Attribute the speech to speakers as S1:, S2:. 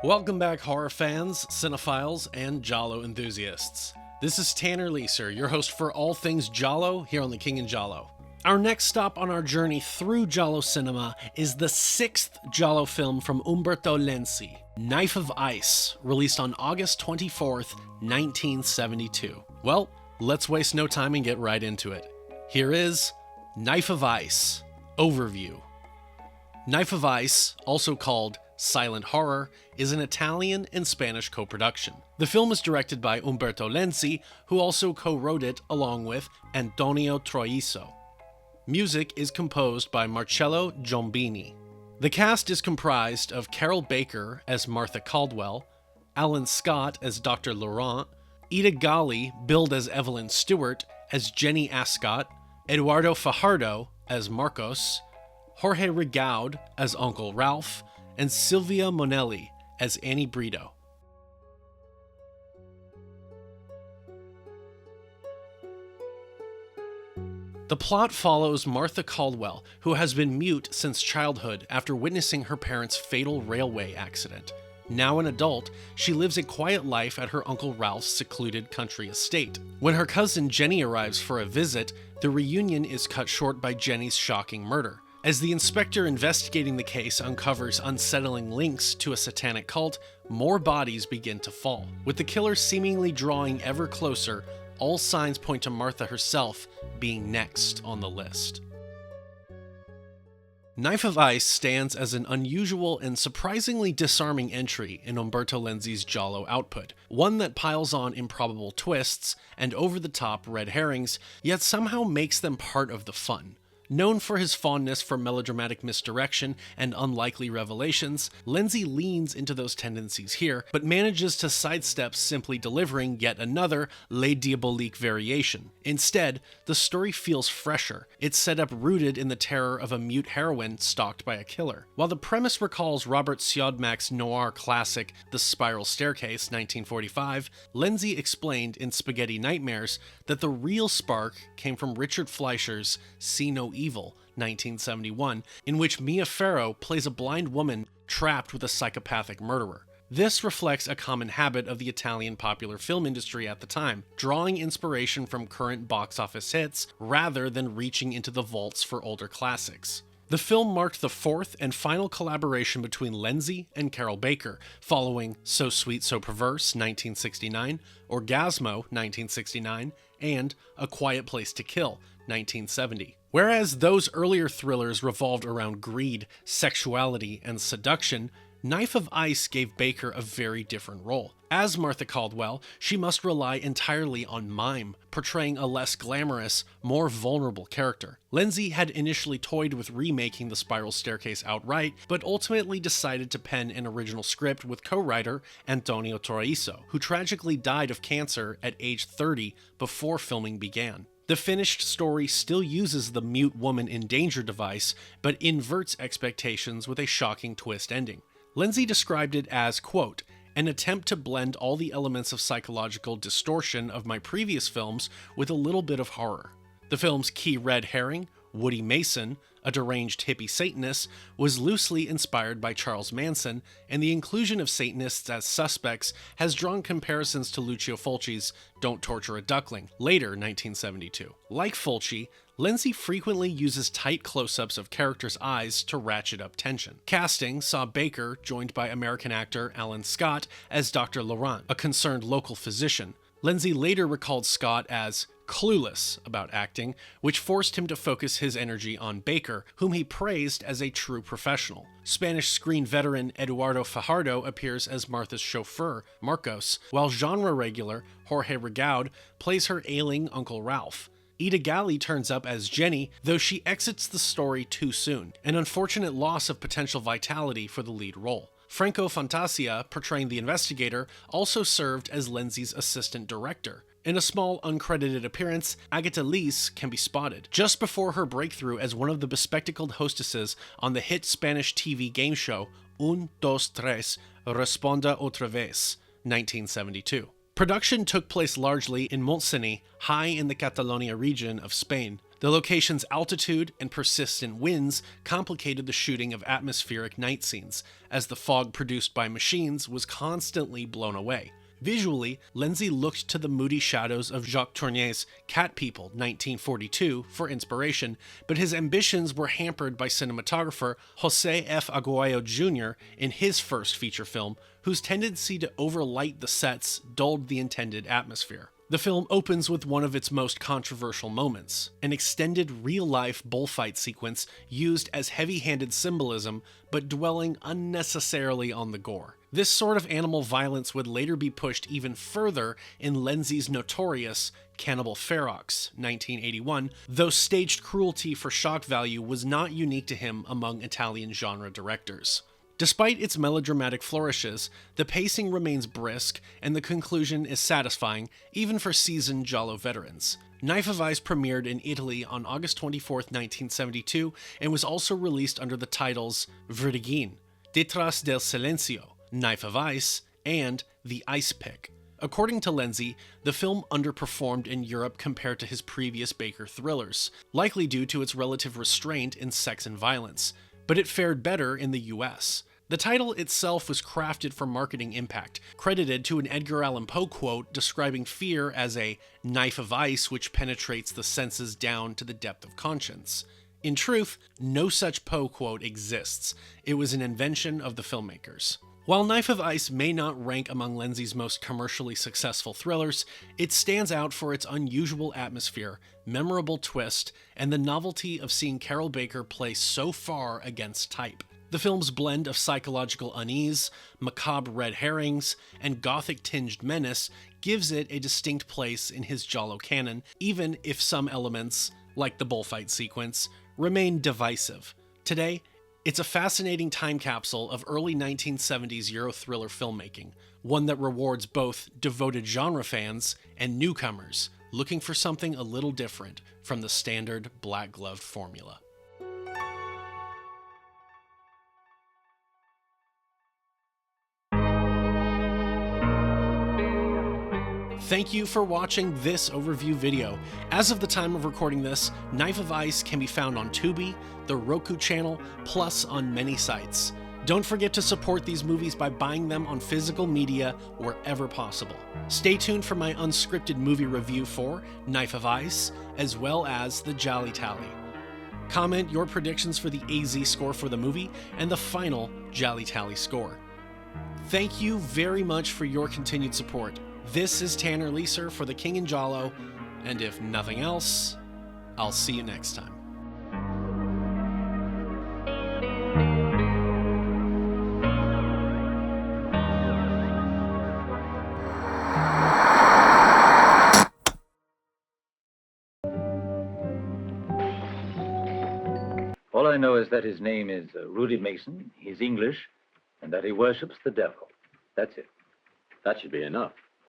S1: Welcome back, horror fans, cinephiles, and giallo enthusiasts. This is Tanner Leeser, your host for all things giallo here on The King in Giallo. Our next stop on our journey through giallo cinema is the sixth giallo film from Umberto Lenzi, Knife of Ice, released on August 24th, 1972. Well, let's waste no time and get right into it. Here is Knife of Ice Overview. Knife of Ice, also called Silent Horror, is an Italian and Spanish co-production. The film is directed by Umberto Lenzi, who also co-wrote it along with Antonio Troiso. Music is composed by Marcello Giombini. The cast is comprised of Carroll Baker as Martha Caldwell, Alan Scott as Dr. Laurent, Ida Galli, billed as Evelyn Stewart, as Jenny Ascot, Eduardo Fajardo as Marcos, Jorge Rigaud as Uncle Ralph, and Silvia Monelli as Annie Brito. The plot follows Martha Caldwell, who has been mute since childhood after witnessing her parents' fatal railway accident. Now an adult, she lives a quiet life at her Uncle Ralph's secluded country estate. When her cousin Jenny arrives for a visit, the reunion is cut short by Jenny's shocking murder. As the inspector investigating the case uncovers unsettling links to a satanic cult, more bodies begin to fall. With the killer seemingly drawing ever closer, all signs point to Martha herself being next on the list. Knife of Ice stands as an unusual and surprisingly disarming entry in Umberto Lenzi's giallo output, one that piles on improbable twists and over-the-top red herrings, yet somehow makes them part of the fun. Known for his fondness for melodramatic misdirection and unlikely revelations, Lenzi leans into those tendencies here, but manages to sidestep simply delivering yet another Les Diaboliques variation. Instead, the story feels fresher. It's set up rooted in the terror of a mute heroine stalked by a killer. While the premise recalls Robert Siodmak's noir classic The Spiral Staircase, 1945, Lenzi explained in Spaghetti Nightmares that the real spark came from Richard Fleischer's See No Evil, 1971, in which Mia Farrow plays a blind woman trapped with a psychopathic murderer. This reflects a common habit of the Italian popular film industry at the time, drawing inspiration from current box office hits rather than reaching into the vaults for older classics. The film marked the fourth and final collaboration between Lenzi and Carroll Baker, following So Sweet, So Perverse, 1969, Orgasmo, 1969, and A Quiet Place to Kill, 1970. Whereas those earlier thrillers revolved around greed, sexuality, and seduction, Knife of Ice gave Baker a very different role. As Martha Caldwell, she must rely entirely on mime, portraying a less glamorous, more vulnerable character. Lenzi had initially toyed with remaking The Spiral Staircase outright, but ultimately decided to pen an original script with co-writer Antonio Troiso, who tragically died of cancer at age 30 before filming began. The finished story still uses the mute woman in danger device, but inverts expectations with a shocking twist ending. Lenzi described it as, quote, an attempt to blend all the elements of psychological distortion of my previous films with a little bit of horror. The film's key red herring, Woody Mason, a deranged hippie Satanist, was loosely inspired by Charles Manson, and the inclusion of Satanists as suspects has drawn comparisons to Lucio Fulci's Don't Torture a Duckling, later 1972. Like Fulci, Lenzi frequently uses tight close-ups of characters' eyes to ratchet up tension. Casting saw Baker joined by American actor Alan Scott as Dr. Laurent, a concerned local physician. Lenzi later recalled Scott as clueless about acting, which forced him to focus his energy on Baker, whom he praised as a true professional. Spanish screen veteran Eduardo Fajardo appears as Martha's chauffeur, Marcos, while genre regular Jorge Rigaud plays her ailing Uncle Ralph. Ida Galli turns up as Jenny, though she exits the story too soon, an unfortunate loss of potential vitality for the lead role. Franco Fantasia, portraying the investigator, also served as Lenzi's assistant director. In a small, uncredited appearance, Agatha Lees can be spotted, just before her breakthrough as one of the bespectacled hostesses on the hit Spanish TV game show Un, Dos, Tres, Responda Otra Vez, 1972. Production took place largely in Montcenis, high in the Catalonia region of Spain. The location's altitude and persistent winds complicated the shooting of atmospheric night scenes, as the fog produced by machines was constantly blown away. Visually, Lenzi looked to the moody shadows of Jacques Tournier's Cat People, 1942, for inspiration, but his ambitions were hampered by cinematographer José F. Aguayo Jr. in his first feature film, whose tendency to overlight the sets dulled the intended atmosphere. The film opens with one of its most controversial moments, an extended real-life bullfight sequence used as heavy-handed symbolism, but dwelling unnecessarily on the gore. This sort of animal violence would later be pushed even further in Lenzi's notorious Cannibal Ferox, 1981, though staged cruelty for shock value was not unique to him among Italian genre directors. Despite its melodramatic flourishes, the pacing remains brisk, and the conclusion is satisfying, even for seasoned giallo veterans. Knife of Ice premiered in Italy on August 24, 1972, and was also released under the titles Vertigine, Detrás del Silencio, Knife of Ice, and The Ice Pick. According to Lenzi, the film underperformed in Europe compared to his previous Baker thrillers, likely due to its relative restraint in sex and violence, but it fared better in the US. The title itself was crafted for marketing impact, credited to an Edgar Allan Poe quote describing fear as a knife of ice which penetrates the senses down to the depth of conscience. In truth, no such Poe quote exists. It was an invention of the filmmakers. While Knife of Ice may not rank among Lenzi's most commercially successful thrillers, it stands out for its unusual atmosphere, memorable twist, and the novelty of seeing Carroll Baker play so far against type. The film's blend of psychological unease, macabre red herrings, and gothic-tinged menace gives it a distinct place in his giallo canon, even if some elements, like the bullfight sequence, remain divisive. Today, it's a fascinating time capsule of early 1970s Euro thriller filmmaking, one that rewards both devoted genre fans and newcomers looking for something a little different from the standard black-gloved formula. Thank you for watching this overview video. As of the time of recording this, Knife of Ice can be found on Tubi, the Roku channel, plus on many sites. Don't forget to support these movies by buying them on physical media wherever possible. Stay tuned for my unscripted movie review for Knife of Ice, as well as the Gialli Tally. Comment your predictions for the AZ score for the movie and the final Gialli Tally score. Thank you very much for your continued support. This is Tanner Leeser for The King in Giallo, and if nothing else, I'll see you next time.
S2: All I know is that his name is Rudy Mason, he's English, and that he worships the devil. That's it.
S3: That should be enough.